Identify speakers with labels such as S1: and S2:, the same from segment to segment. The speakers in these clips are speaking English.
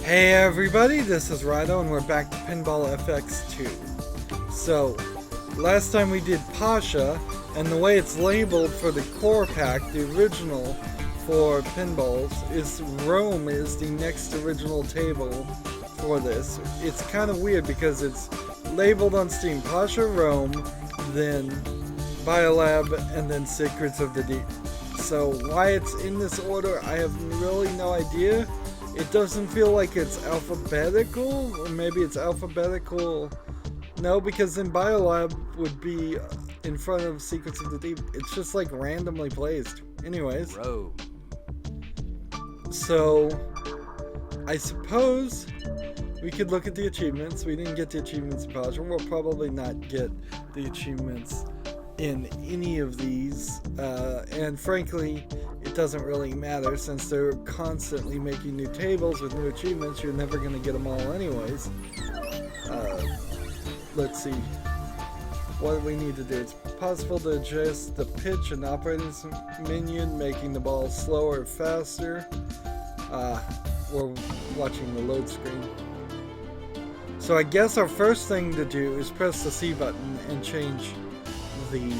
S1: Hey everybody, this is Rydo and we're back to Pinball FX2. So, last time we did Pasha, and the way it's labeled for the core pack, the original for pinballs, is Rome is the next original table for this. It's kind of weird because it's labeled on Steam Pasha, Rome, then Biolab, and then Secrets of the Deep. So why it's in this order, I have really no idea. It doesn't feel like it's alphabetical, or maybe it's alphabetical. No, because then Biolab would be in front of Secrets of the Deep. It's just like randomly placed. Anyways.
S2: Bro.
S1: So, I suppose we could look at the achievements. We didn't get the achievements in Pasha. We'll probably not get the achievements in any of these. And frankly, it doesn't really matter since they're constantly making new tables with new achievements. You're never going to get them all anyways. Let's see. What do we need to do? It's possible to adjust the pitch and operating menu, making the ball slower or faster. We're watching the load screen. So I guess our first thing to do is press the C button and change the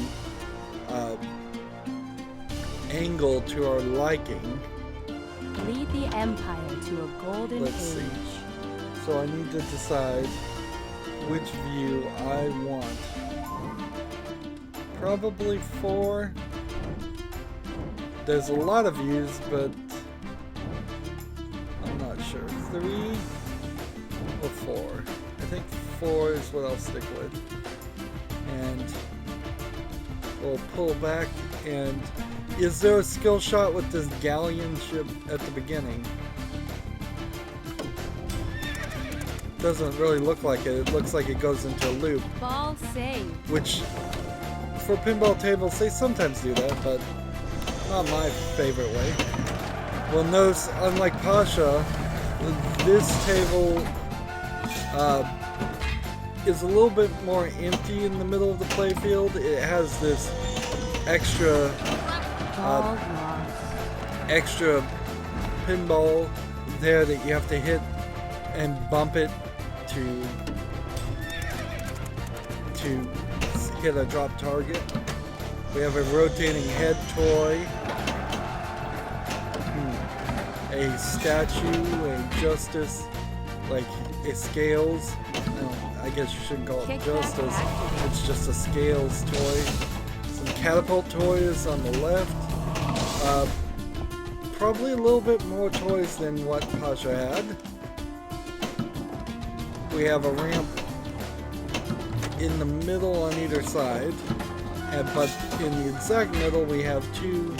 S1: angle to our liking.
S3: Lead the Empire to a golden
S1: Let's
S3: age.
S1: see. So I need to decide which view I want. Probably 4. There's a lot of views, but I'm not sure. 3 or 4. I think 4 is what I'll stick with. And we'll pull back. And is there a skill shot with this galleon ship at the beginning? Doesn't really look like it. It looks like it goes into a loop.
S3: Ball save.
S1: Which, for pinball tables, they sometimes do that, but not my favorite way. Well, notice, unlike Pasha, this table is a little bit more empty in the middle of the playfield. It has this extra extra pinball there that you have to hit and bump it to hit a drop target. We have a rotating head toy, a statue, a justice, like a scales. No, I guess you shouldn't call it justice. It's just a scales toy. Some catapult toys on the left. Probably a little bit more toys than what Pasha had. We have a ramp in the middle on either side, but in the exact middle we have 2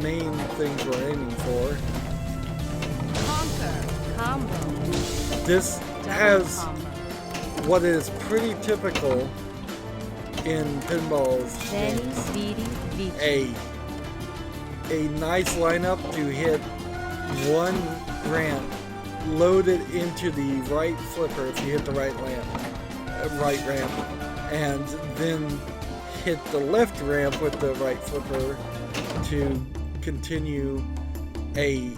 S1: main things we're aiming for.
S3: Conquer. Combo.
S1: This has what is pretty typical in pinballs games. A nice lineup to hit one ramp loaded into the right flipper if you hit the right ramp, and then hit the left ramp with the right flipper to continue a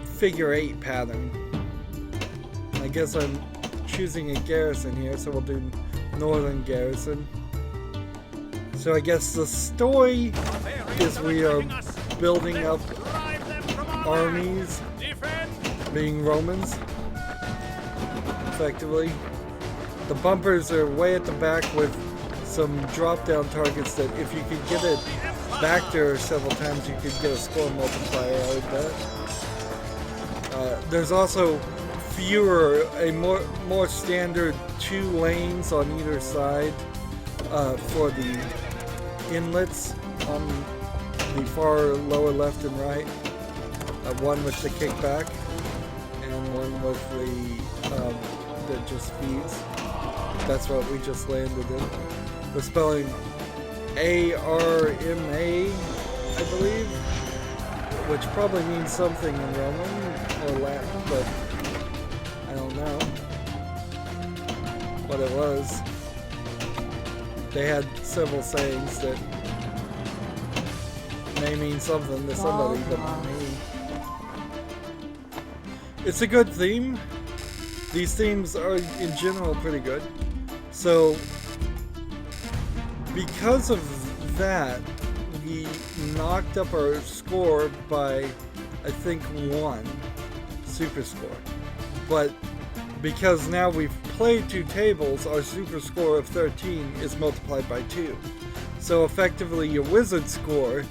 S1: figure 8 pattern. I guess I'm choosing a garrison here, so we'll do Northern Garrison. So I guess the story is we are building up armies, being Romans, effectively. The bumpers are way at the back with some drop-down targets that if you could get it back there several times, you could get a score multiplier out of that. There's also a more standard 2 lanes on either side for the inlets on the far lower left and right. One with the kickback and one with the that just feeds. That's what we just landed in. The spelling ARMA, I believe, which probably means something in Roman or Latin, but I don't know what it was. They had several sayings that may mean something to somebody, but not me. It's a good theme. these themes are in general pretty good. So because of that, we knocked up our score by, I think, 1 super score. But because now we've played 2 tables, our super score of 13 is multiplied by 2. So effectively your wizard score,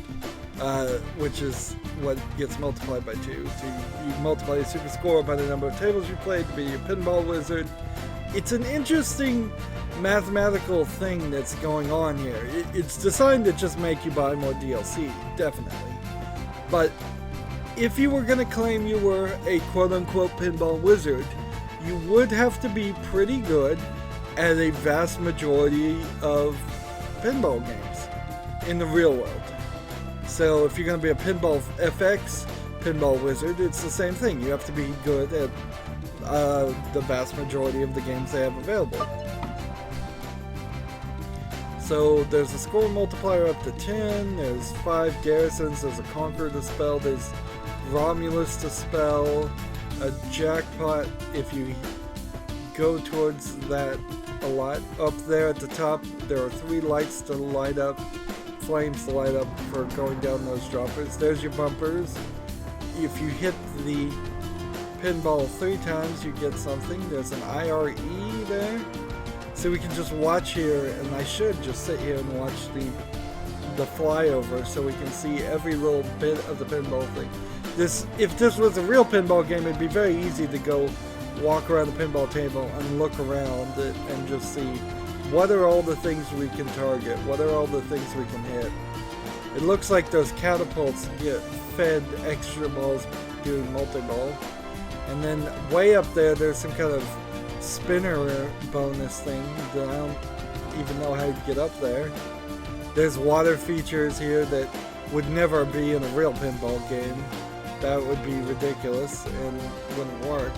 S1: which is what gets multiplied by 2. So you multiply your super score by the number of tables you played to be a pinball wizard. It's an interesting mathematical thing that's going on here. It's designed to just make you buy more DLC, definitely. But if you were going to claim you were a quote-unquote pinball wizard, you would have to be pretty good at a vast majority of pinball games in the real world. So if you're going to be a Pinball FX pinball wizard, it's the same thing. You have to be good at the vast majority of the games they have available. So there's a score multiplier up to 10, there's 5 garrisons, there's a conqueror to spell, there's Romulus to spell, a jackpot if you go towards that a lot. Up there at the top there are 3 lights to light up, flames to light up for going down those droppers. There's your bumpers. If you hit the pinball 3 times you get something. There's an IRE there. So we can just watch here, and I should just sit here and watch the flyover so we can see every little bit of the pinball thing. If this was a real pinball game, it'd be very easy to go walk around the pinball table and look around it and just see what are all the things we can target, what are all the things we can hit. It looks like those catapults get fed extra balls doing multi-ball. And then way up there, there's some kind of spinner bonus thing that I don't even know how to get up there. There's water features here that would never be in a real pinball game. That would be ridiculous and wouldn't work.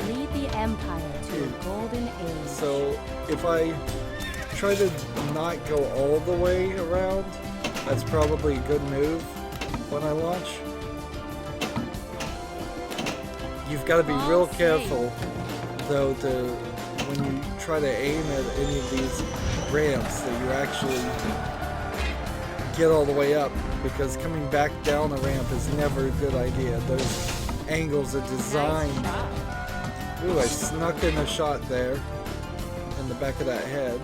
S3: Lead the Empire to a golden age.
S1: So if I try to not go all the way around, that's probably a good move when I launch. You've got to be real careful, though, when you try to aim at any of these ramps, that you actually get all the way up, because coming back down a ramp is never a good idea. Those angles are designed. Ooh, I snuck in a shot there in the back of that head.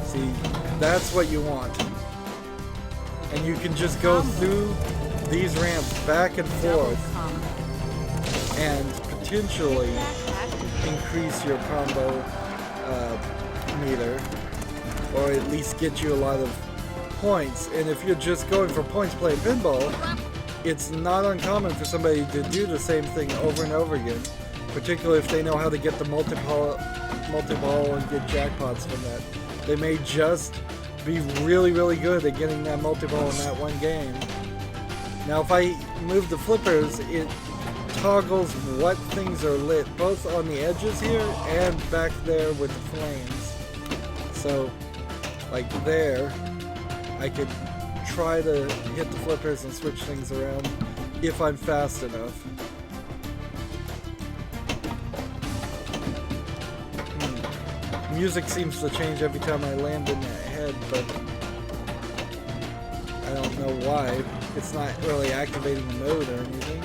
S1: See, that's what you want. And you can just go through these ramps back and forth and potentially increase your combo meter, or at least get you a lot of points. And if you're just going for points playing pinball, it's not uncommon for somebody to do the same thing over and over again, particularly if they know how to get the multi-ball and get jackpots from that. They may just be really, really good at getting that multi-ball in that one game. Now if I move the flippers, it toggles what things are lit, both on the edges here and back there with the flames. So, like there, I could try to hit the flippers and switch things around if I'm fast enough. Music seems to change every time I land in that head, but I don't know why. It's not really activating the mode or anything.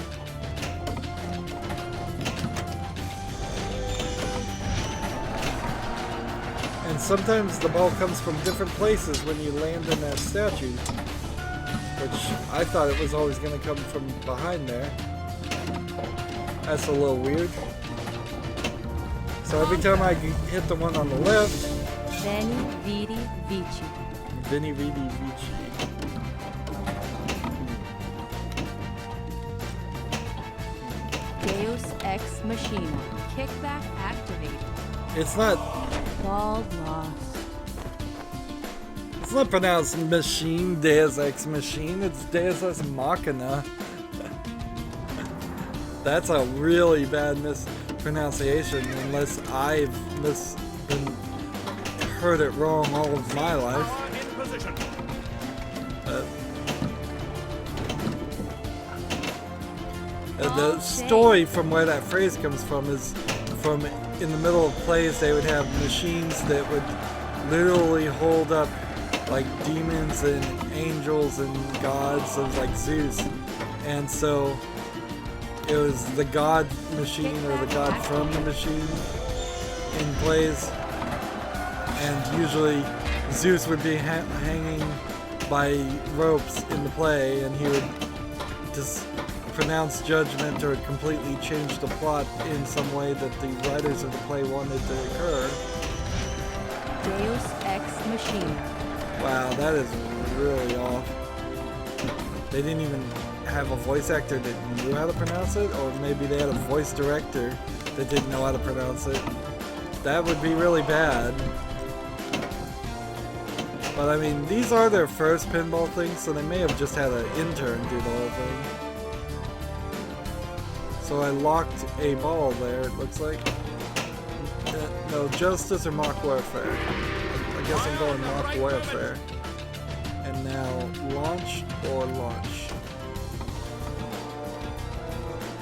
S1: And sometimes the ball comes from different places when you land in that statue, which I thought it was always going to come from behind there. That's a little weird. So every time I hit the one on the left,
S3: Veni, Vidi, Vici.
S1: Veni, Vidi, Vici.
S3: Deus Ex Machina. Kickback activated.
S1: It's not
S3: Ball lost.
S1: It's not pronounced machine, Deus Ex Machine, it's Deus Ex Machina. That's a really bad mispronunciation, unless I've heard it wrong all of my life. The story from where that phrase comes from is from in the middle of plays they would have machines that would literally hold up like demons and angels and gods of like Zeus, and so it was the god machine or the god from the machine in plays, and usually Zeus would be hanging by ropes in the play, and he would just pronounce judgment or completely change the plot in some way that the writers of the play wanted to occur.
S3: Deus Ex Machina.
S1: Wow, that is really off. They didn't even have a voice actor that knew how to pronounce it, or maybe they had a voice director that didn't know how to pronounce it. That would be really bad. But I mean, these are their first pinball things, so they may have just had an intern do the whole thing. So I locked a ball there, it looks like. No, Justice or Mock Warfare. I guess I'm going Mock Warfare. And now launch or launch.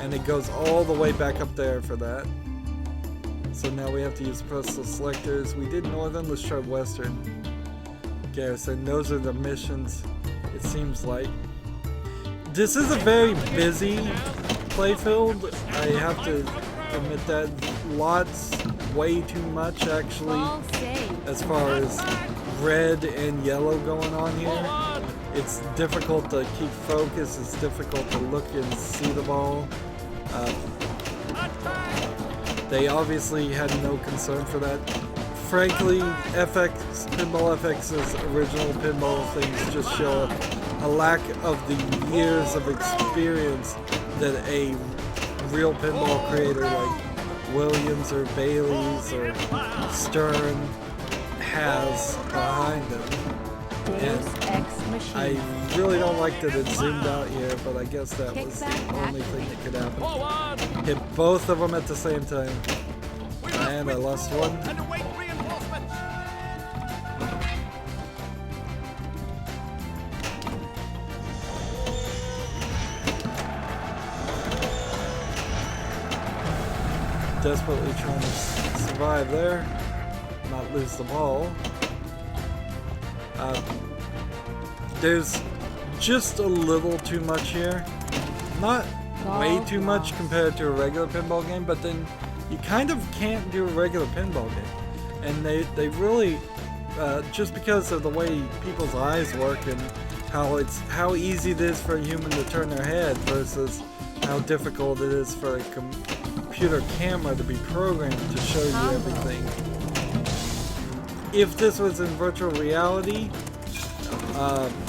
S1: And it goes all the way back up there for that. So now we have to use postal selectors. We did Northern, let's try Western. Garrison, those are the missions, it seems like. This is a very busy playfield. I have to admit that. Lots, way too much actually, as far as red and yellow going on here. It's difficult to keep focus, it's difficult to look and see the ball. They obviously had no concern for that. Frankly, Pinball FX's original pinball things just show a lack of the years of experience that a real pinball creator like Williams or Bailey's or Stern has behind them. And I really don't like that it zoomed out here, but I guess that was the only thing that could happen. Hit both of them at the same time. And I lost one. Desperately trying to survive there, not lose the ball. There's just a little too much here. Not way too much compared to a regular pinball game, but then you kind of can't do a regular pinball game. And they really, just because of the way people's eyes work and how easy it is for a human to turn their head versus how difficult it is for a computer camera to be programmed to show you everything. If this was in virtual reality,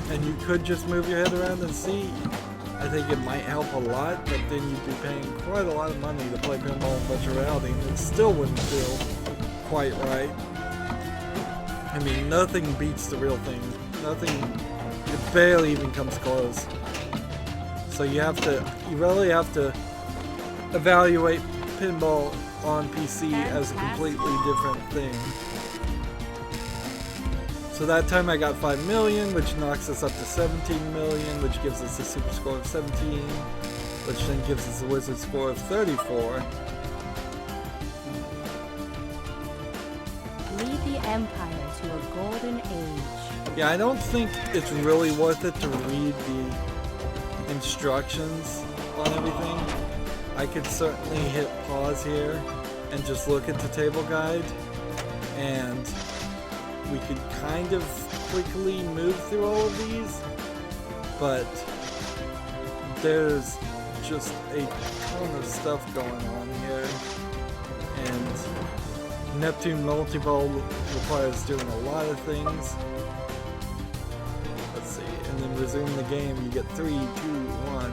S1: and you could just move your head around and see, I think it might help a lot, but then you'd be paying quite a lot of money to play pinball in virtual reality, and it still wouldn't feel quite right. I mean, nothing beats the real thing. Nothing, it barely even comes close. So you really have to evaluate pinball on PC as a completely different thing. So that time I got 5 million, which knocks us up to 17 million, which gives us a super score of 17, which then gives us a wizard score of 34.
S3: Lead the Empire to a golden age.
S1: Yeah, I don't think it's really worth it to read the instructions on everything. I could certainly hit pause here and just look at the table guide, and we could kind of quickly move through all of these, but there's just a ton of stuff going on here, and Neptune Multiball requires doing a lot of things. Let's see, and then resume the game, you get 3, 2, 1.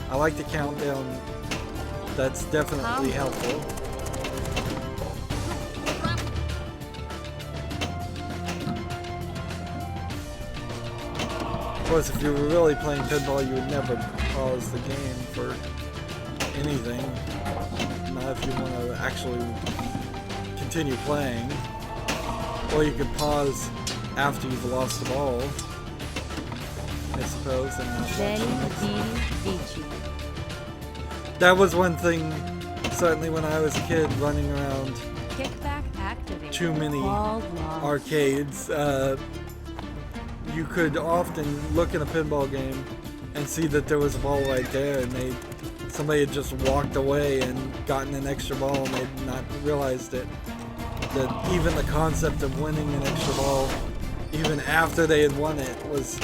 S1: I like the countdown, that's definitely helpful. Of course, if you were really playing pinball, you would never pause the game for anything. Not if you want to actually continue playing. Or you could pause after you've lost the ball, I suppose, and not watch the next one. That was one thing, certainly when I was a kid running around
S3: Kickback activated.
S1: too many
S3: Ball lost.
S1: arcades. You could often look in a pinball game and see that there was a ball right there, and somebody had just walked away and gotten an extra ball and they'd not realized it. That even the concept of winning an extra ball, even after they had won it, was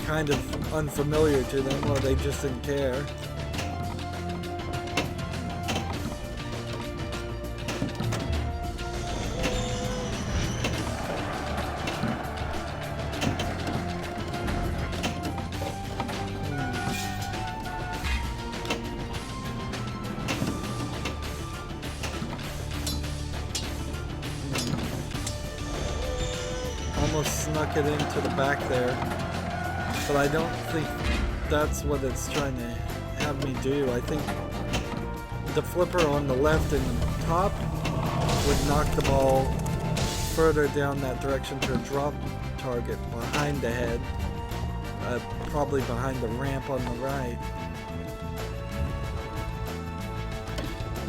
S1: kind of unfamiliar to them, or they just didn't care. Almost snuck it into the back there, but I don't think that's what it's trying to have me do. I think the flipper on the left and top would knock the ball further down that direction to a drop target behind the head, probably behind the ramp on the right.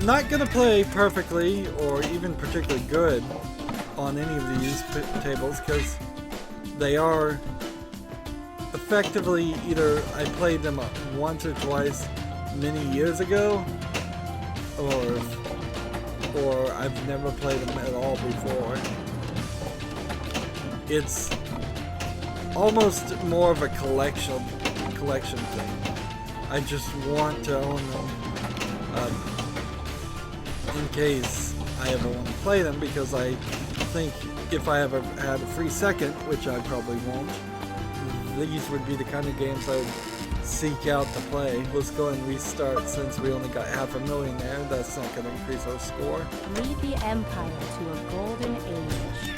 S1: Not gonna play perfectly or even particularly good on any of these tables because they are effectively either I played them once or twice many years ago, or I've never played them at all before. It's almost more of a collection thing. I just want to own them in case I ever want to play them, because I think if I ever had a free second, which I probably won't, these would be the kind of games I would seek out to play. Let's go and restart since we only got 500,000 there. That's not going to increase our score.
S3: Lead the Empire to a golden age.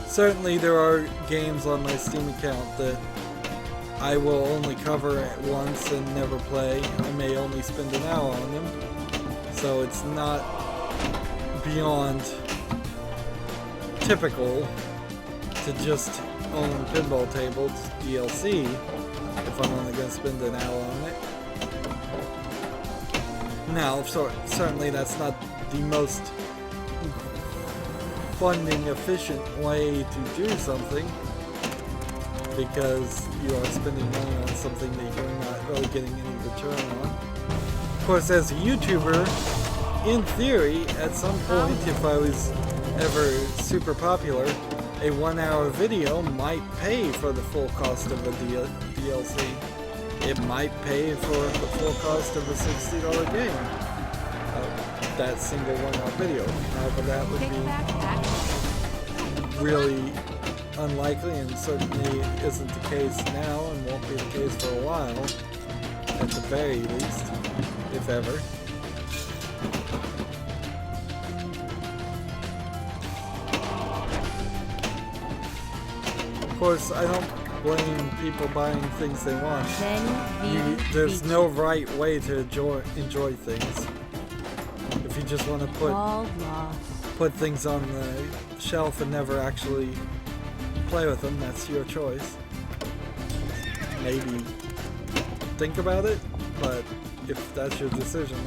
S1: Certainly there are games on my Steam account that I will only cover at once and never play. I may only spend an hour on them. So it's not beyond typical to just own pinball tables DLC if I'm only going to spend an hour on it. Now, certainly that's not the most funding efficient way to do something, because you are spending money on something that you're not really getting any return on. Of course, as a YouTuber, in theory, at some point, if I was ever super popular, a 1-hour video might pay for the full cost of a DLC. It might pay for the full cost of a $60 game. That single 1-hour video. However, that would be really unlikely, and certainly isn't the case now, and won't be the case for a while, at the very least, if ever. Of course, I don't blame people buying things they want. There's no right way to enjoy things. If you just want to put things on the shelf and never actually play with them, that's your choice. Maybe think about it, but if that's your decision,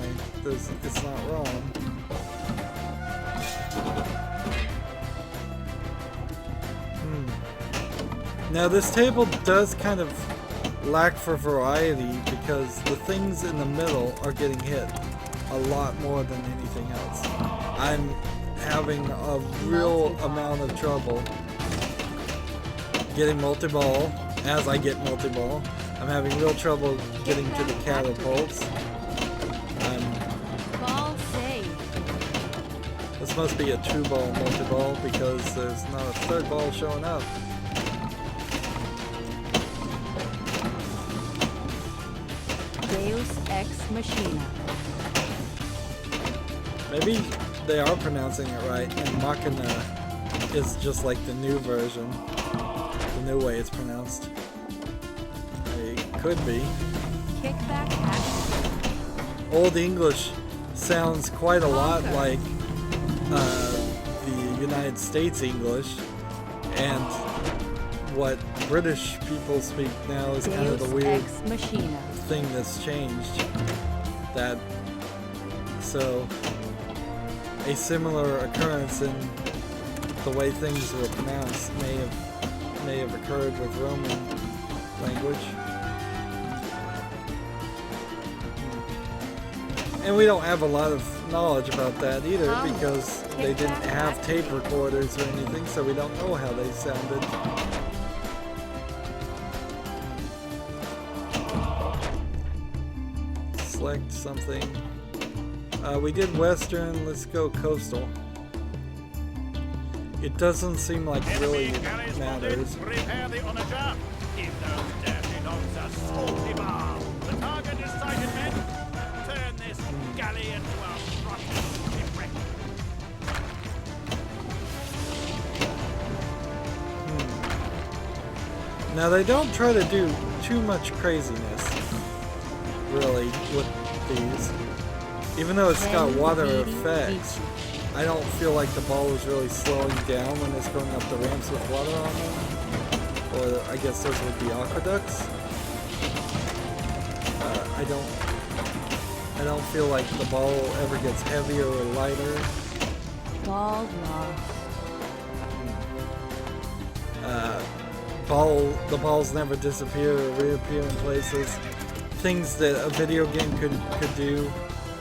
S1: it's not wrong. Now this table does kind of lack for variety because the things in the middle are getting hit a lot more than anything else. I'm having a real amount of trouble getting multi-ball. As I get multi-ball, I'm having real trouble getting to the catapults.
S3: Ball saved.
S1: This must be a 2-ball multi-ball because there's not a 3rd ball showing up.
S3: Deus Ex Machina.
S1: Maybe they are pronouncing it right, and Machina is just like the new version. The new way it's pronounced. It could be.
S3: Kickback action.
S1: Old English sounds quite a lot like the United States English, and what British people speak now is kind of the weird
S3: Ex Machina.
S1: thing that's changed. That so a similar occurrence in the way things were pronounced may have occurred with Roman language. And we don't have a lot of knowledge about that either because they didn't have tape recorders or anything, so we don't know how they sounded. Select something. We did Western, let's go Coastal. It doesn't seem like really matters.
S2: Prepare the onager. Give those dirty dogs a salty bath. The target is sighted, men. Turn this galley into a rotten shipwreck.
S1: Now they don't try to do too much craziness, really, with these. Even though it's got water effects, I don't feel like the ball is really slowing down when it's going up the ramps with water on them. Or I guess those would be aqueducts. I don't feel like the ball ever gets heavier or lighter.
S3: Ball lost.
S1: The balls never disappear or reappear in places. Things that a video game could do,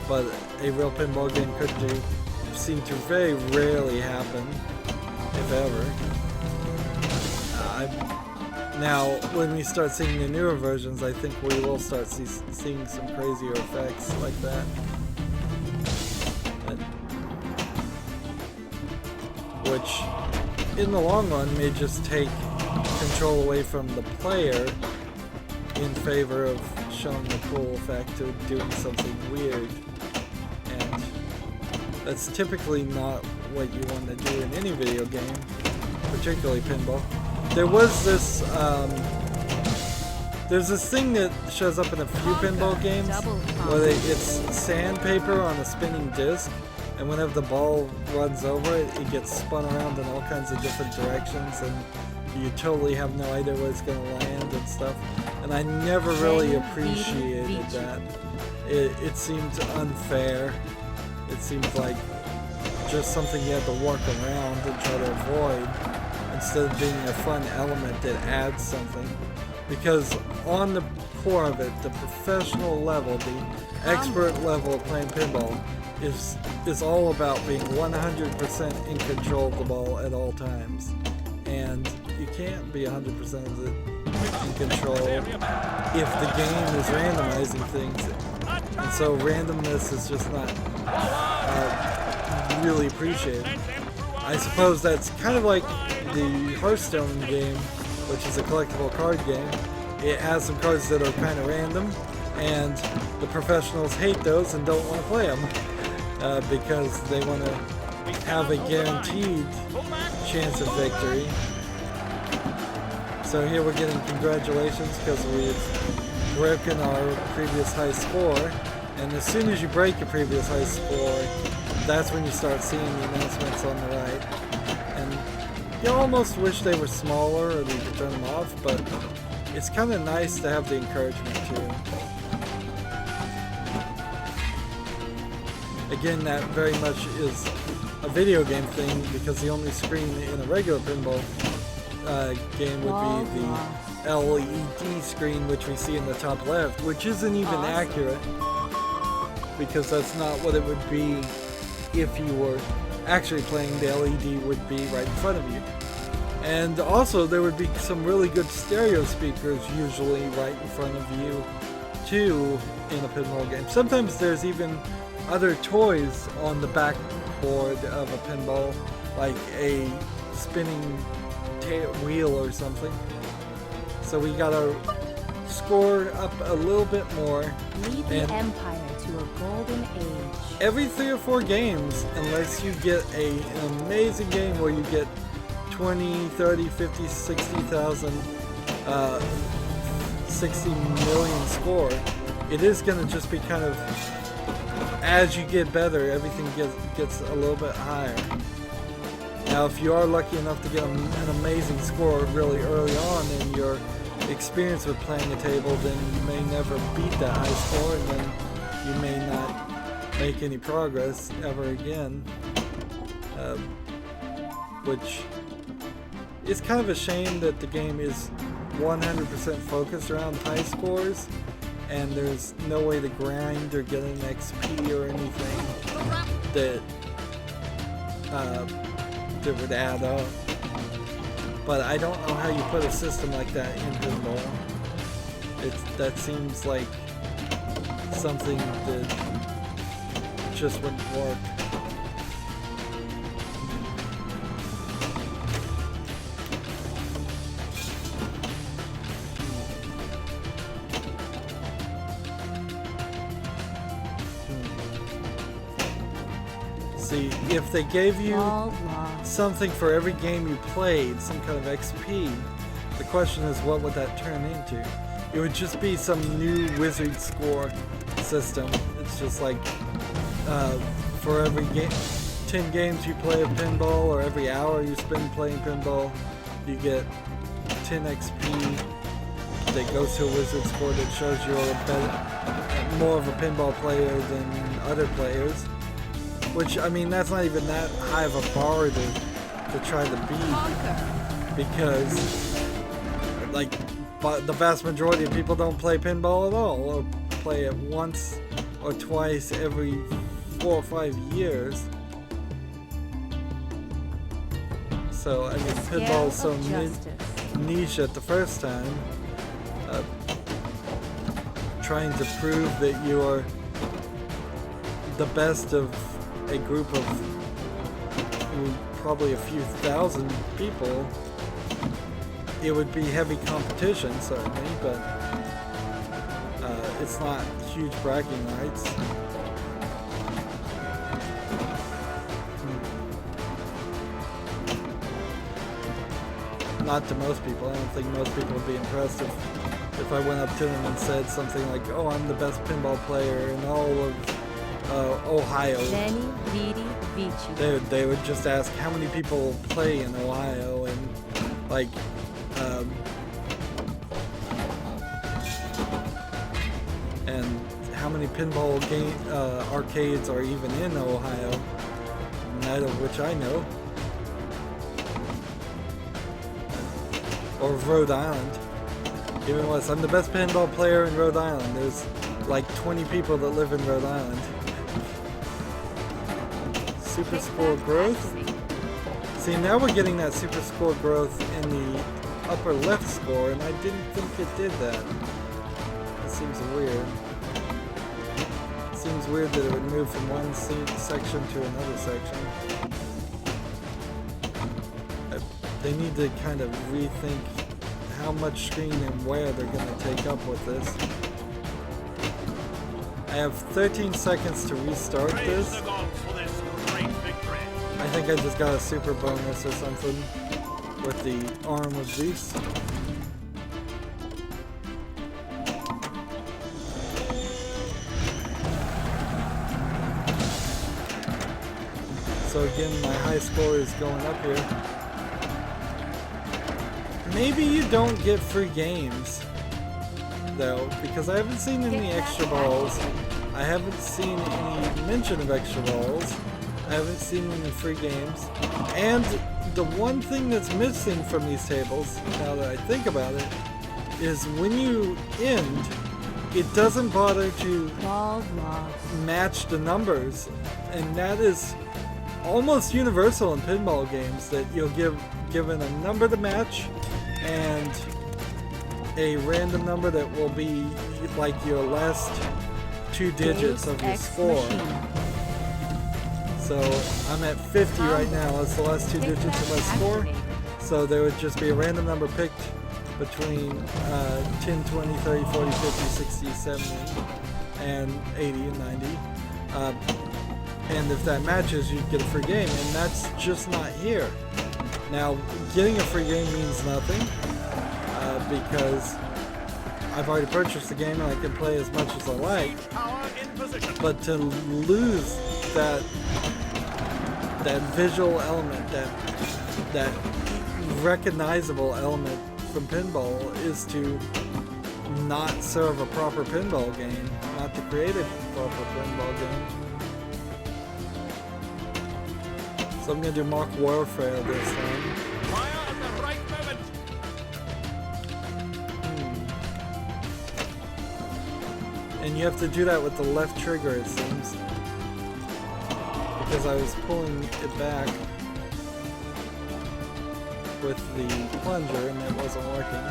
S1: but a real pinball game could do, seem to very rarely happen, if ever. Now, when we start seeing the newer versions, I think we will start seeing some crazier effects like that. Which, in the long run, may just take control away from the player in favor of showing the cool effect or doing something weird. And that's typically not what you want to do in any video game, particularly pinball. There was this, there's this thing that shows up in a few pinball games where it's sandpaper on a spinning disc, and whenever the ball runs over it, it gets spun around in all kinds of different directions, and you totally have no idea where it's going to land and stuff. And I never really appreciated that. It seemed unfair. It seemed like just something you had to work around and try to avoid, instead of being a fun element that adds something. Because on the core of it, the professional level, the expert level of playing pinball is all about being 100% in control of the ball at all times. And you can't be 100% of it in control if the game is randomizing things. And so randomness is just not really appreciated. I suppose that's kind of like the Hearthstone game, which is a collectible card game. It has some cards that are kind of random, and the professionals hate those and don't want to play them because they want to have a guaranteed chance of victory. So here we're getting congratulations because we've broken our previous high score, and as soon as you break your previous high score, that's when you start seeing the announcements on the right. And you almost wish they were smaller or that you could turn them off, but it's kind of nice to have the encouragement too. Again, that very much is a video game thing because the only screen in a regular pinball game would be the LED screen, which we see in the top left, which isn't even accurate because that's not what it would be if you were actually playing. The LED would be right in front of you. And also there would be some really good stereo speakers usually right in front of you too in a pinball game. Sometimes there's even other toys on the backboard of a pinball, like a spinning wheel or something. So we gotta score up a little bit more.
S3: Lead the Empire to a golden age.
S1: Every 3 or 4 games, unless you get an amazing game where you get 20, 30, 50, 60,000, 60 million score, it is going to just be kind of, as you get better, everything gets a little bit higher. Now, if you are lucky enough to get an amazing score really early on in your experience with playing a table, then you may never beat that high score, and then you may not make any progress ever again. Which is kind of a shame that the game is 100% focused around high scores, and there's no way to grind or get an XP or anything that would add up. But I don't know how you put a system like that in pinball. That seems like something that just wouldn't work. See, if they gave you something for every game you played, some kind of XP, the question is, what would that turn into? It would just be some new wizard score system. It's just like, for every 10 games you play of pinball, or every hour you spend playing pinball, you get 10 XP that goes to a wizard score that shows you're more of a pinball player than other players. Which, I mean, that's not even that high of a bar to try to beat, because, like, the vast majority of people don't play pinball at all, or play it once or twice every 4 or 5 years. So, I mean, pinball is so niche at the first time. Trying to prove that you are the best of a group of probably a few thousand people, it would be heavy competition, certainly, but it's not huge bragging rights. Not to most people. I don't think most people would be impressed if I went up to them and said something like, "Oh, I'm the best pinball player in all of Ohio." They would just ask how many people play in Ohio, and like and how many pinball arcades are even in Ohio, neither of which I know, or Rhode Island. Even worse, I'm the best pinball player in Rhode Island. There's like 20 people that live in Rhode Island. Super score growth? See, now we're getting that super score growth in the upper left score, and I didn't think it did that. It seems weird. It seems weird that it would move from one section to another section. They need to kind of rethink how much screen and where they're going to take up with this. I have 13 seconds to restart this. I think I just got a super bonus or something with the arm of Zeus. So again, my high score is going up here. Maybe you don't get free games, though, because I haven't seen any extra balls. I haven't seen any mention of extra balls. I haven't seen any free games. And the one thing that's missing from these tables, now that I think about it, is when you end, it doesn't bother to match the numbers. And that is almost universal in pinball games, that you'll given a number to match and a random number that will be like your last 2 digits of your score. So I'm at 50 right now. That's the last 2 digits of my score. So there would just be a random number picked between 10, 20, 30, 40, 50, 60, 70, and 80 and 90. And if that matches, you get a free game, and that's just not here. Now, getting a free game means nothing, because I've already purchased the game and I can play as much as I like. But to lose that that visual element, that recognizable element from pinball is to not serve a proper pinball game, not to create a proper pinball game. So I'm gonna do mock warfare this time.
S2: Fire at the right moment.
S1: And you have to do that with the left trigger, it seems. Because I was pulling it back with the plunger and it wasn't working.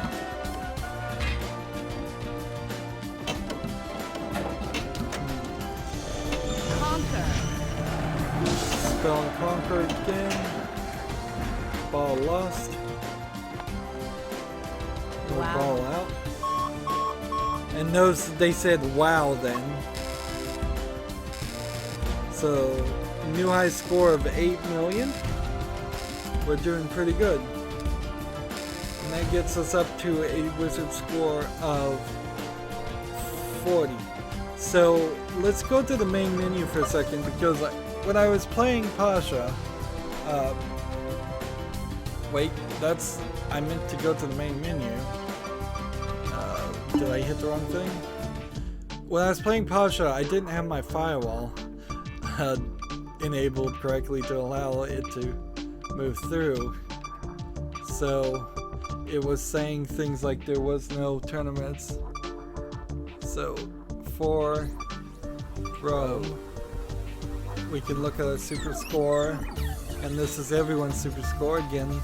S3: Conquer.
S1: Spell and conquer again. Ball lost. Or
S3: Wow.
S1: ball out. And notice they said wow then. So, new high score of 8 million. We're doing pretty good. And that gets us up to a wizard score of 40. So, let's go to the main menu for a second because when I was playing Pasha, wait, I meant to go to the main menu. Did I hit the wrong thing? When I was playing Pasha, I didn't have my firewall enabled correctly to allow it to move through. So it was saying things like there was no tournaments. So for row, we can look at a super score, and this is everyone's super score again.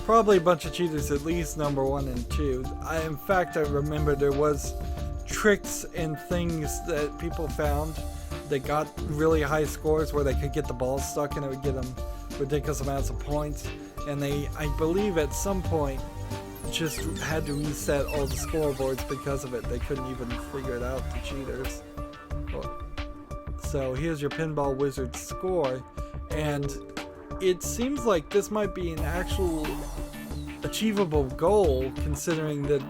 S1: Probably a bunch of cheaters, at least number 1 and 2. In fact, I remember there was tricks and things that people found that got really high scores where they could get the ball stuck and it would get them ridiculous amounts of points. And they, I believe at some point, just had to reset all the scoreboards because of it. They couldn't even figure it out, the cheaters. So here's your Pinball Wizard score, and it seems like this might be an actual achievable goal, considering that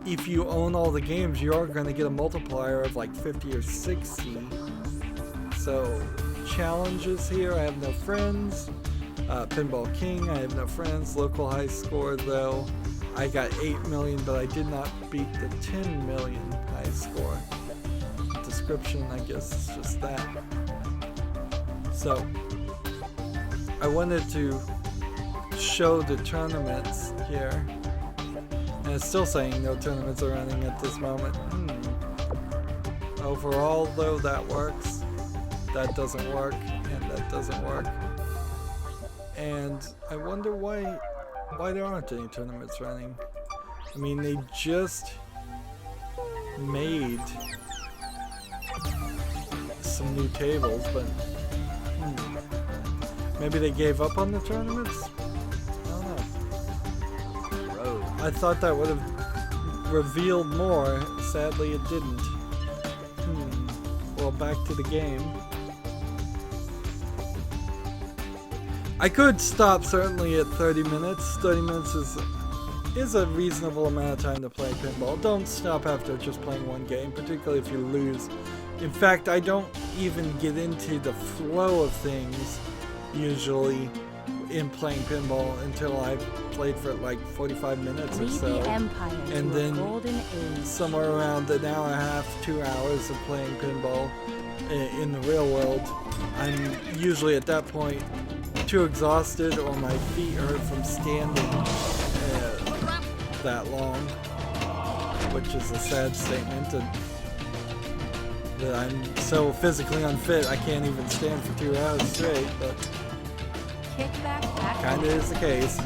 S1: if you own all the games, you are going to get a multiplier of like 50 or 60. So, challenges here, I have no friends. Pinball King, I have no friends. Local high score though, I got 8 million, but I did not beat the 10 million high score. Description, I guess it's just that. So, I wanted to show the tournaments here, and it's still saying no tournaments are running at this moment. Overall though, that works, that doesn't work, and that doesn't work. And I wonder why there aren't any tournaments running. I mean, they just made some new tables, but maybe they gave up on the tournaments? I don't know. I thought that would have revealed more. Sadly, it didn't. Well, back to the game. I could stop certainly at 30 minutes. 30 minutes is a reasonable amount of time to play pinball. Don't stop after just playing one game, particularly if you lose. In fact, I don't even get into the flow of things usually in playing pinball until I've played for like 45 minutes or so. And then somewhere around an hour and a half, 2 hours of playing pinball in the real world, I'm usually at that point too exhausted or my feet hurt from standing that long, which is a sad statement, and that I'm so physically unfit I can't even stand for 2 hours straight, but kinda is the case.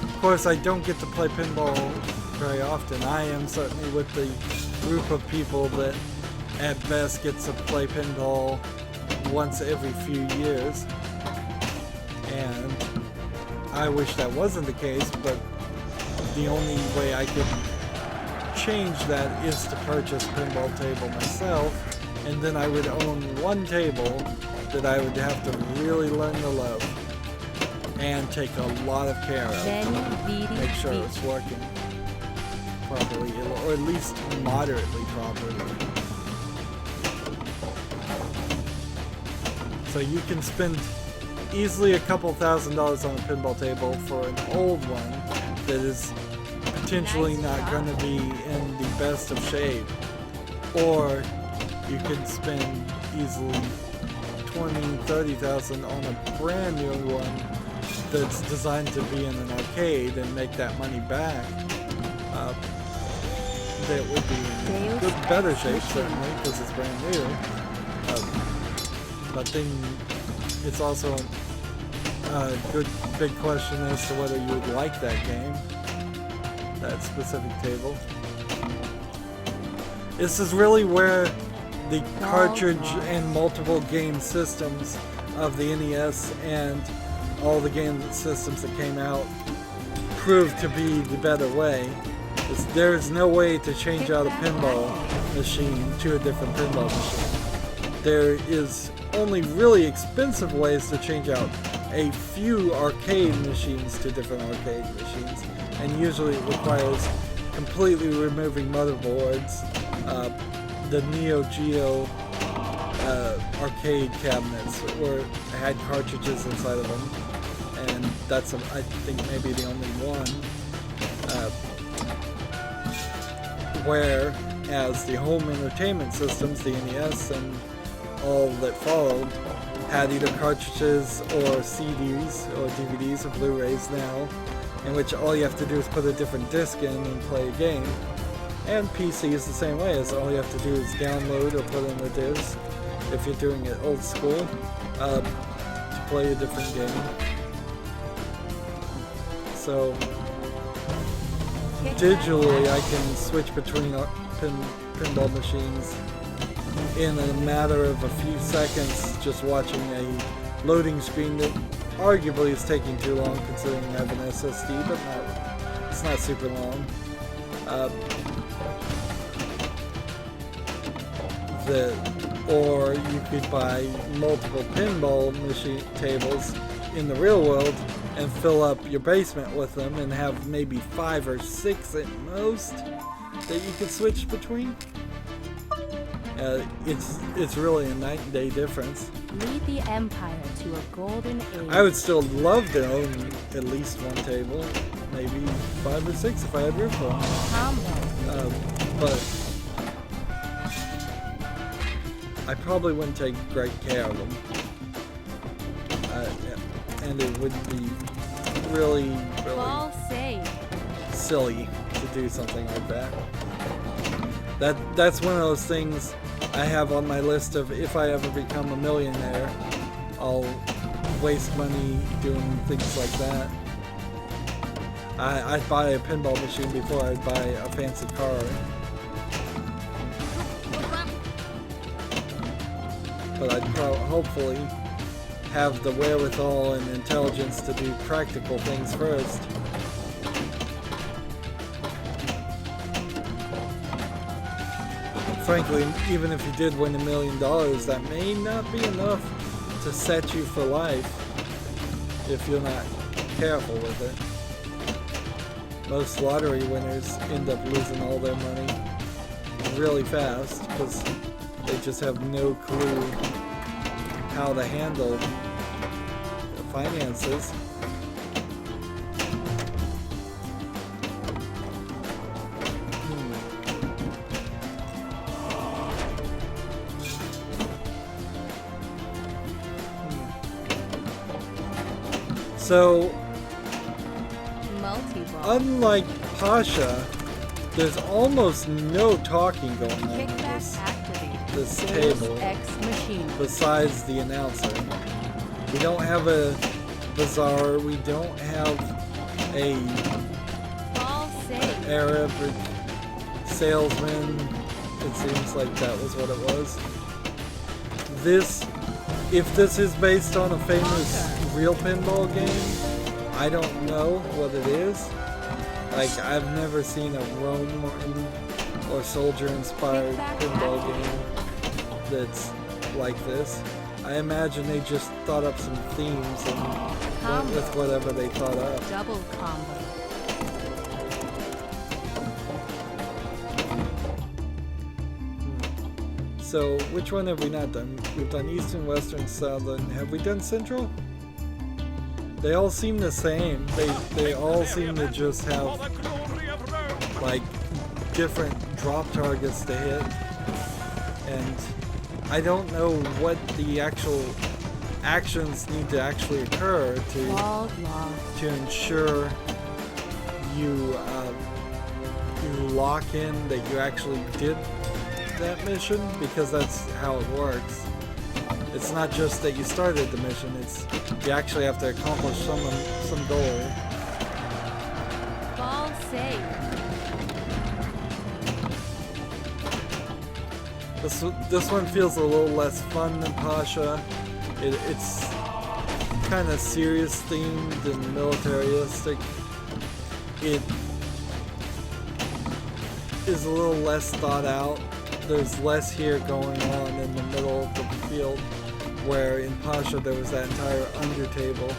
S1: Of course, I don't get to play pinball very often. I am certainly with the group of people that at best gets to play pinball once every few years, and I wish that wasn't the case, but the only way I could change that is to purchase a pinball table myself, and then I would own one table that I would have to really learn to love and take a lot of care of. Make sure it's working properly, or at least moderately properly. So you can spend easily a couple $1,000s on a pinball table for an old one that is potentially not going to be in the best of shape. Or you can spend easily $20,000-$30,000 on a brand new one that's designed to be in an arcade and make that money back. That would be in good, better shape, certainly, because it's brand new. But then it's also a good big question as to whether you would like that game, that specific table. This is really where the cartridge and multiple game systems of the NES and all the game systems that came out proved to be the better way. There's no way to change out a pinball machine to a different pinball machine. There is only really expensive ways to change out a few arcade machines to different arcade machines, and usually it requires completely removing motherboards. The Neo Geo arcade cabinets had cartridges inside of them, and that's I think maybe the only one. Whereas the home entertainment systems, the NES and all that followed, had either cartridges or CDs or DVDs or Blu-rays now, in which all you have to do is put a different disc in and play a game. And PC is the same way, as all you have to do is download or put in a disc, if you're doing it old school, to play a different game. So digitally I can switch between pinball machines in a matter of a few seconds, just watching a loading screen that arguably is taking too long considering I have an SSD, but it's not super long. Or you could buy multiple pinball machine tables in the real world and fill up your basement with them and have maybe 5 or 6 at most that you could switch between. It's really a night and day difference.
S3: Lead the Empire to a golden age.
S1: I would still love to own at least one table, maybe 5 or 6 if I had room for them. But I probably wouldn't take great care of them. And it would be really silly to do something like that. That's one of those things I have on my list of, if I ever become a millionaire, I'll waste money doing things like that. I'd buy a pinball machine before I'd buy a fancy car. But I'd hopefully have the wherewithal and intelligence to do practical things first. Frankly, even if you did win $1 million, that may not be enough to set you for life if you're not careful with it. Most lottery winners end up losing all their money really fast because they just have no clue how to handle the finances. So, unlike Pasha, there's almost no talking going on in this table besides the announcer. We don't have a bazaar, we don't have a Arab salesman. It seems like that was what it was. If this is based on a famous real pinball game, I don't know what it is. Like, I've never seen a Roman or soldier-inspired pinball game that's like this. I imagine they just thought up some themes and went with whatever they thought up.
S3: Double combo.
S1: So which one have we not done? We've done Eastern, Western, Southern. Have we done Central? They all seem the same. They all seem to just have like different drop targets to hit. And I don't know what the actual actions need to actually occur to ensure you lock in that you actually did that mission, because that's how it works. It's not just that you started the mission, it's you actually have to accomplish some goal.
S3: Ball saved.
S1: This one feels a little less fun than Pasha. It's kind of serious themed and militaristic. It is a little less thought out. There's less here going on in the middle of the field, where in Pasha there was that entire under table.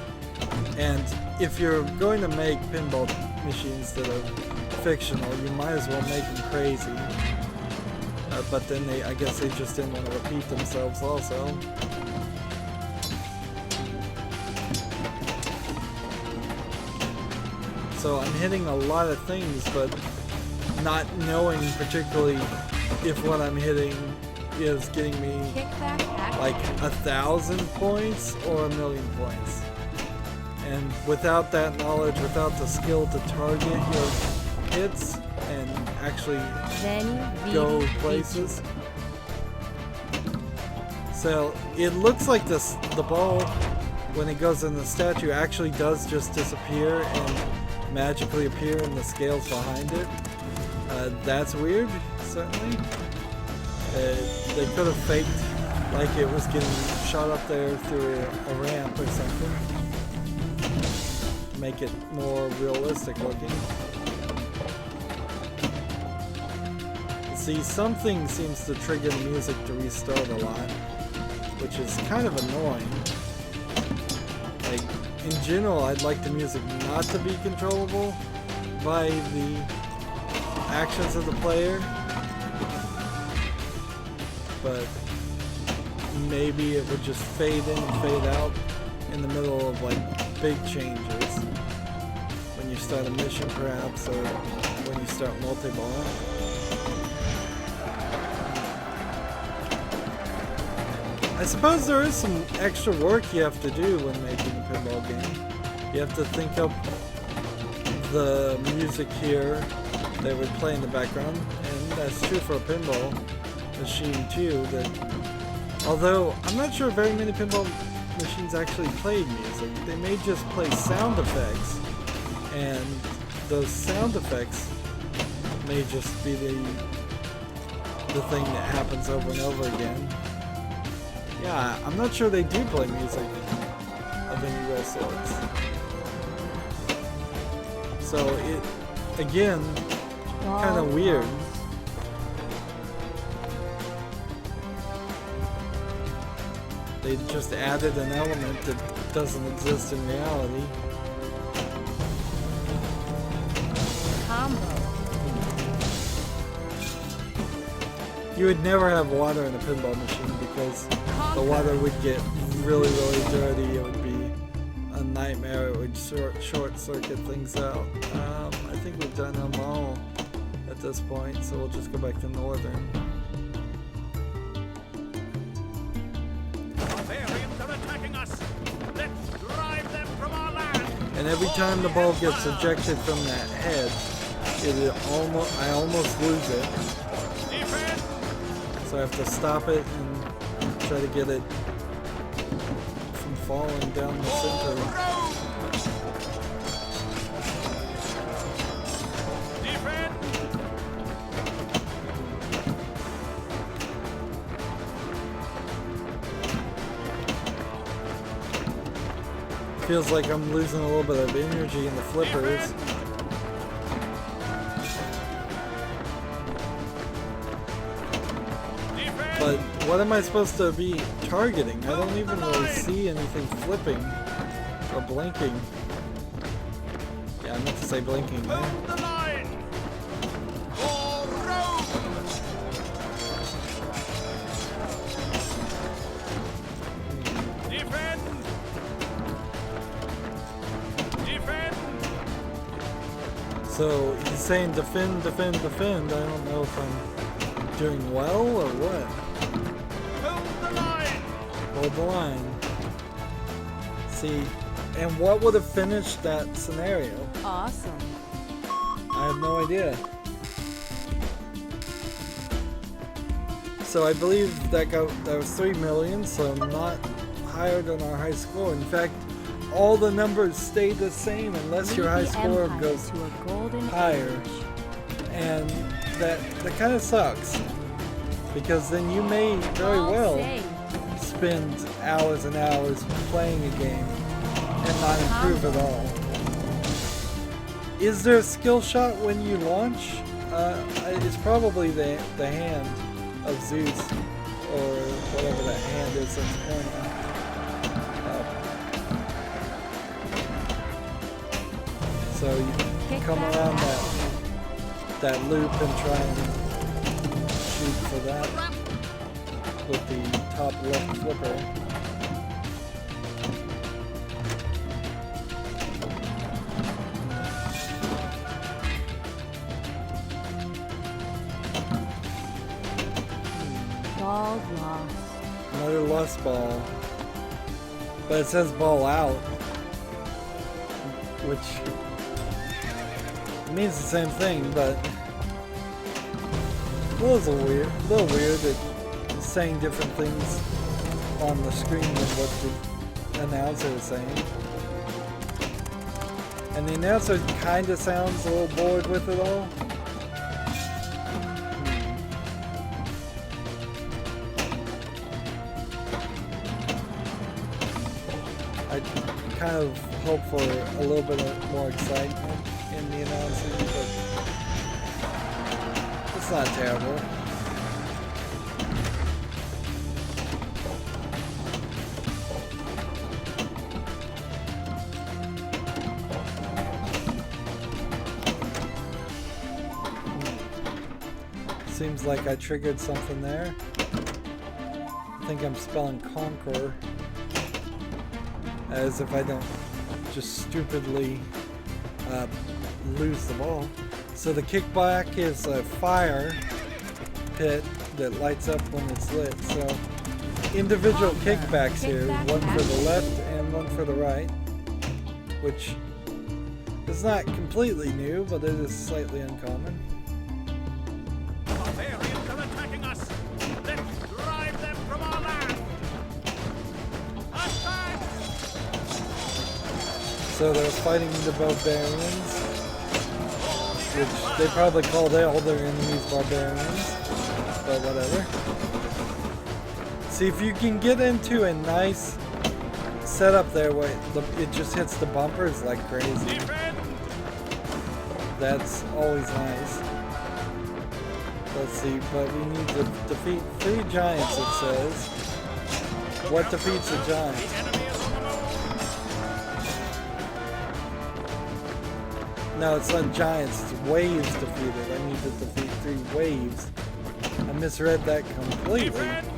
S1: And if you're going to make pinball machines that are fictional, you might as well make them crazy. But then I guess they just didn't want to repeat themselves also. So I'm hitting a lot of things, but not knowing particularly if what I'm hitting is getting me like 1,000 points or 1,000,000 points. And without that knowledge, without the skill to target your hits and actually go places. So it looks like the ball, when it goes in the statue, actually does just disappear and magically appear in the scales behind it. That's weird, certainly. They could have faked like it was getting shot up there through a ramp or something. Make it more realistic looking. See, something seems to trigger the music to restart a lot, which is kind of annoying. Like, in general, I'd like the music not to be controllable by the actions of the player, but maybe it would just fade in and fade out in the middle of like big changes, when you start a mission perhaps, or when you start multi-ball. I suppose there is some extra work you have to do when making a pinball game. You have to think up the music here that would play in the background, and that's true for a pinball machine too. That, although I'm not sure very many pinball machines actually played music, they may just play sound effects, and those sound effects may just be the thing that happens over and over again. Yeah, I'm not sure they do play music of any real sorts. So it, again, kind of weird. They just added an element that doesn't exist in reality.
S3: Combo.
S1: You would never have water in a pinball machine because the water would get really, really dirty. It would be a nightmare. It would short circuit things out. I think we've done them all at this point, so we'll just go back to Northern.
S2: Barbarians are attacking us. Let's drive them from our land.
S1: And every time the ball gets ejected from that head, I almost lose it.
S2: Defense.
S1: So I have to stop it and try to get it from falling down the center.
S2: Defense.
S1: Feels like I'm losing a little bit of energy in the flippers. But what am I supposed to be targeting? I don't even really see anything flipping or blinking. Yeah, I meant to say blinking there.
S2: Move the line. All road.
S1: So he's saying defend, defend, defend. I don't know if I'm doing well or what.
S2: Hold the line!
S1: Hold the line. See, and what would have finished that scenario?
S3: Awesome.
S1: I have no idea. So I believe that was 3 million, so not higher than our high score. In fact, all the numbers stay the same unless your high score goes
S3: to a golden
S1: higher.
S3: age.
S1: And that kind of sucks, because then you may very
S3: All
S1: well
S3: safe.
S1: spend hours and hours playing a game and not improve at all. Is there a skill shot when you launch? It's probably the hand of Zeus, or whatever that hand is that's pointing. So you come around that loop and try and shoot for that with the top left flipper.
S3: Ball lost.
S1: Another lost ball. But it says ball out, which means the same thing, but it was a little weird that it's saying different things on the screen than what the announcer is saying. And the announcer kind of sounds a little bored with it all. I kind of hope for a little bit of more excitement in the announcing, but it's not terrible. Seems like I triggered something there. I think I'm spelling conquer, as if I don't just stupidly lose the ball. So the kickback is a fire pit that lights up when it's lit. So individual kickbacks here, one for the left and one for the right, which is not completely new, but it is slightly uncommon.
S2: Barbarians are attacking us! Let's drive them from our land! Attack!
S1: So they're fighting the barbarians, which they probably called all their enemies barbarians, but whatever. See, if you can get into a nice setup there where it just hits the bumpers like crazy,
S2: Defend!
S1: that's always nice. Let's see, but we need to defeat 3 giants, it says. What defeats a giant?
S2: The enemy is on the move!
S1: No, it's not giants, it's waves defeated. I need to defeat 3 waves. I misread that completely.
S2: Defend!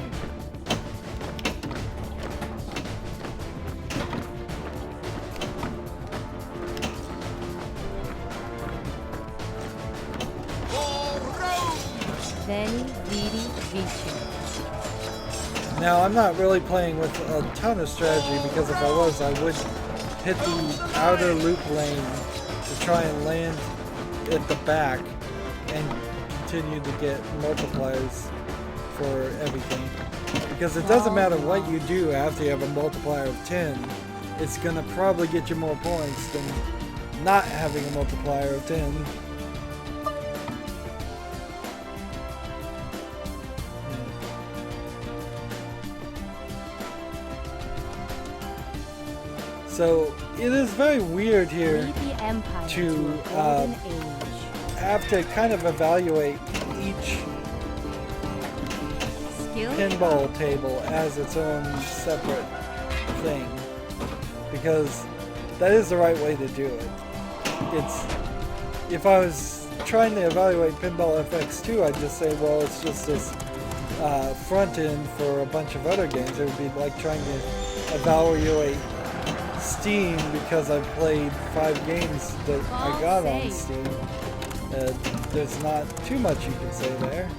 S3: Veni, vidi, vici.
S1: Now, I'm not really playing with a ton of strategy, because if I was, I would hit the outer loop lane to try and land at the back and continue to get multipliers for everything. Because it doesn't matter what you do after you have a multiplier of 10, it's going to probably get you more points than not having a multiplier of 10. So it is very weird here
S3: Lead the empire
S1: to,
S3: to a golden age.
S1: have to kind of evaluate each
S3: Skill
S1: pinball table as its own separate thing, because that is the right way to do it. It's, if I was trying to evaluate Pinball FX2, I'd just say, well, it's just this front end for a bunch of other games. It would be like trying to evaluate Steam because I've played 5 games that I got on Steam. There's not too much you can say there.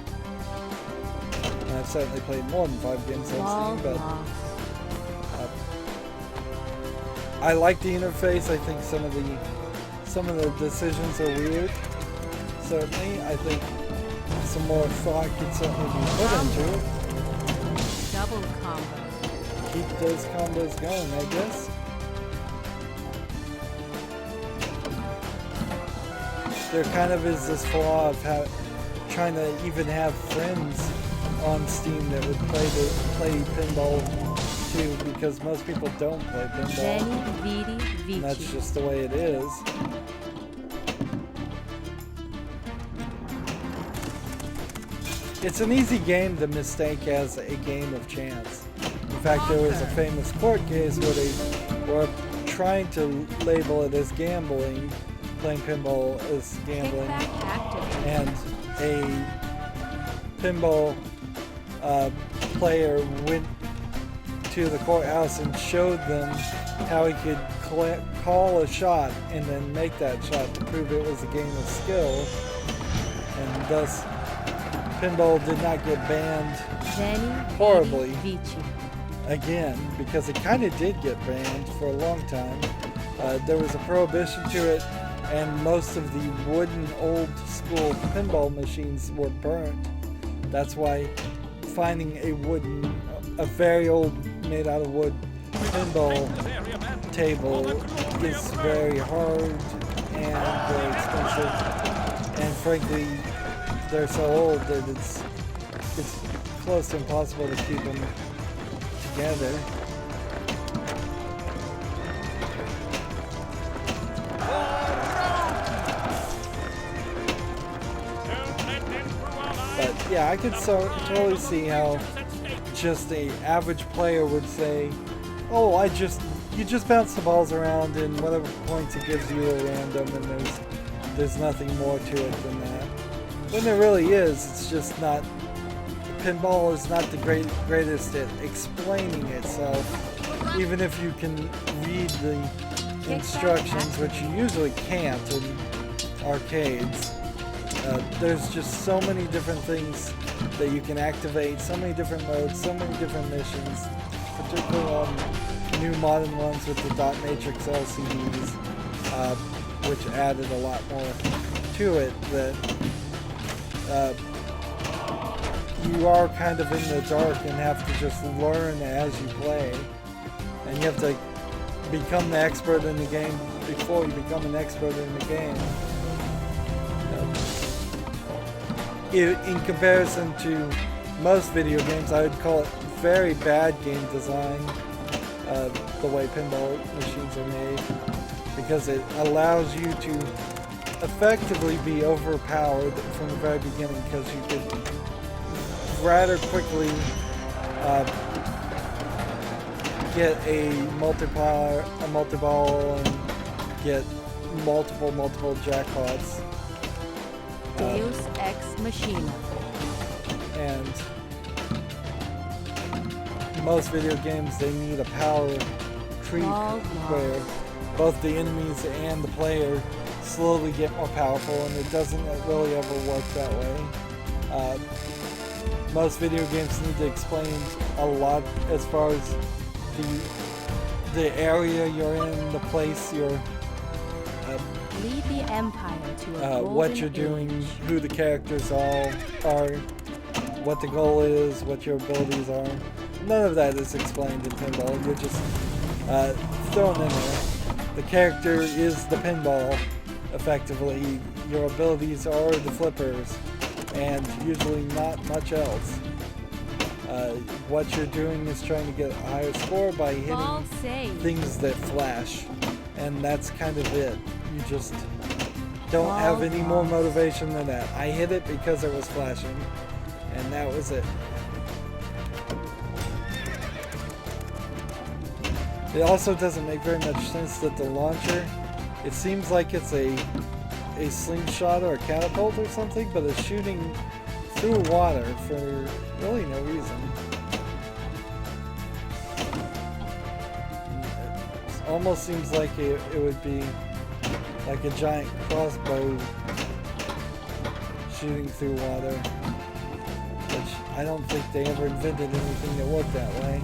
S1: And I've certainly played more than 5 games on Steam, but I like the interface. I think some of the decisions are weird. Certainly, I think some more thought could certainly be put into it.
S3: Double combo.
S1: Keep those combos going, I guess. There kind of is this flaw of trying to even have friends on Steam that would play Pinball too, because most people don't play Pinball. And that's just the way it is. It's an easy game to mistake as a game of chance. In fact, there was a famous court case where they were trying to label it as gambling, playing pinball as gambling, and a pinball player went to the courthouse and showed them how he could call a shot and then make that shot to prove it was a game of skill, and thus pinball did not get banned horribly again, because it kind of did get banned for a long time. There was a prohibition to it, and most of the wooden old school pinball machines were burnt. That's why finding a very old, made out of wood pinball table is very hard and very expensive, and frankly they're so old that it's close to impossible to keep them together. But yeah, I could totally see how just a average player would say, oh, you just bounce the balls around and whatever points it gives you are random, and there's nothing more to it than that. When there really is, it's just not. Pinball is not the greatest at explaining itself, even if you can read the instructions, which you usually can't in arcades. There's just so many different things that you can activate, so many different modes, so many different missions, particularly on new modern ones with the dot matrix LCDs, which added a lot more to it, that you are kind of in the dark and have to just learn as you play, and you have to become the expert in the game before you become an expert in the game. In comparison to most video games, I would call it very bad game design, the way pinball machines are made, because it allows you to effectively be overpowered from the very beginning, because you could rather quickly get a multi-ball and get multiple jackpots.
S3: Deus Ex Machina.
S1: And most video games, they need a power creep where both the enemies and the player slowly get more powerful, and it doesn't really ever work that way. Most video games need to explain a lot as far as the area you're in, the place you're
S3: Lead the Empire to a
S1: what you're doing, who the characters are, what the goal is, what your abilities are. None of that is explained in pinball. You're just thrown in there. The character is the pinball, effectively. Your abilities are the flippers, and usually not much else. What you're doing is trying to get a higher score by hitting things that flash, and that's kind of it. You just don't have any more motivation than that. I hit it because it was flashing, and that was it. It also doesn't make very much sense that the launcher, it seems like it's a slingshot or a catapult or something, but it's shooting through water for really no reason. almost seems like it would be like a giant crossbow shooting through water, which I don't think they ever invented anything that worked that way.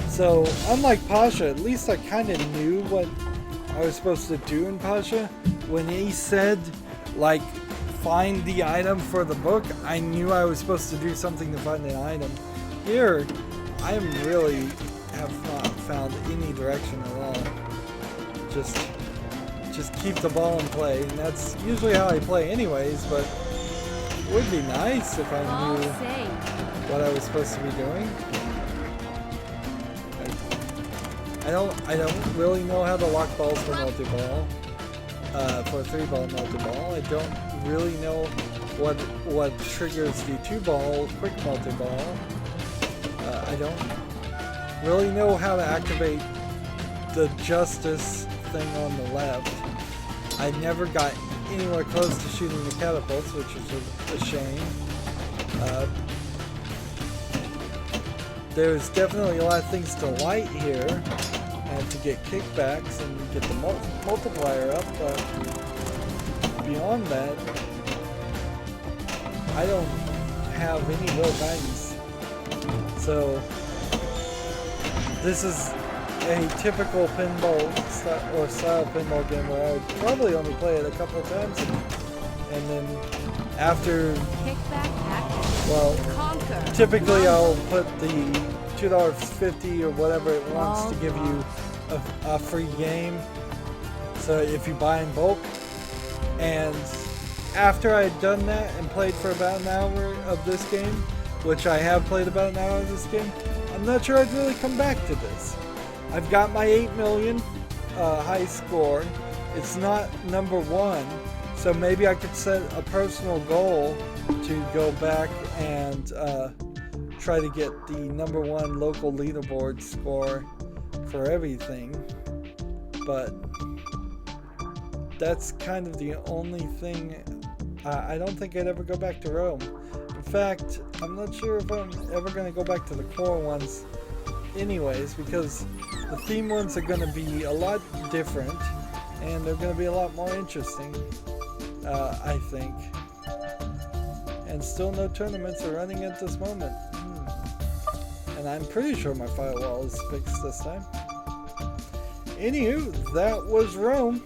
S1: So, unlike Pasha, at least I kind of knew what I was supposed to do in Pasha. When he said, like, find the item for the book, I knew I was supposed to do something to find the item. Here, I really have not found any direction at all. Just keep the ball in play, and that's usually how I play anyways, but it would be nice if I knew what I was supposed to be doing. I don't really know how to lock balls for multi-ball, for 3-ball multi-ball. I don't really know what triggers the 2-ball quick multi-ball. I don't really know how to activate the justice thing on the left. I never got anywhere close to shooting the catapults, which is a shame. There's definitely a lot of things to light here. And to get kickbacks and get the multiplier up, but beyond that, I don't have any real guidance. So this is a typical pinball style pinball game where I would probably only play it a couple of times, and then after, well, typically I'll put the $2.50 or whatever it wants to give you a free game. So if you buy in bulk, and after I'd done that and played for about an hour of this game, which I have played about an hour of this game, I'm not sure I'd really come back to this. I've got my 8 million high score. It's not number 1, so maybe I could set a personal goal to go back and try to get the number 1 local leaderboard score for everything, but that's kind of the only thing. I don't think I'd ever go back to Rome. In fact, I'm not sure if I'm ever going to go back to the core ones anyways, because the theme ones are going to be a lot different and they're going to be a lot more interesting, I think. And still no tournaments are running at this moment. And I'm pretty sure my firewall is fixed this time. Anywho, that was Rome.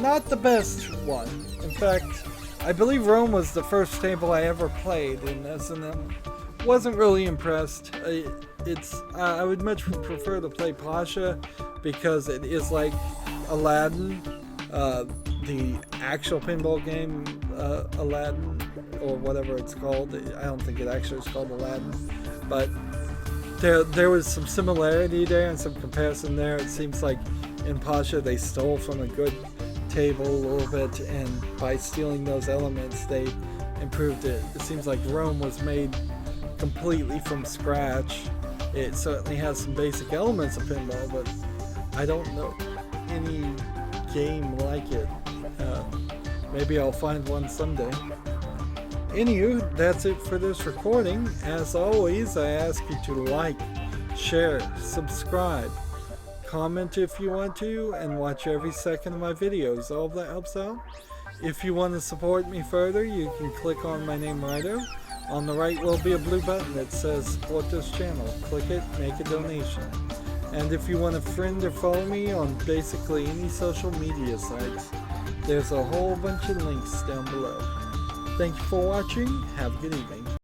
S1: Not the best one. In fact, I believe Rome was the first table I ever played in S&M. Wasn't really impressed. I would much prefer to play Pasha because it is like Aladdin, the actual pinball game, Aladdin, or whatever it's called. I don't think it actually is called Aladdin, but there was some similarity there and some comparison there. It seems like in Pasha they stole from a good table a little bit, and by stealing those elements they improved it. It seems like Rome was made completely from scratch. It certainly has some basic elements of pinball, but I don't know any game like it. Maybe I'll find one someday. Anywho, that's it for this recording. As always, I ask you to like, share, subscribe, comment if you want to, and watch every second of my videos. All of that helps out. If you want to support me further, you can click on my name, Rydo. On the right will be a blue button that says support this channel. Click it, make a donation. And if you want to friend or follow me on basically any social media sites, there's a whole bunch of links down below. Thank you for watching. Have a good evening.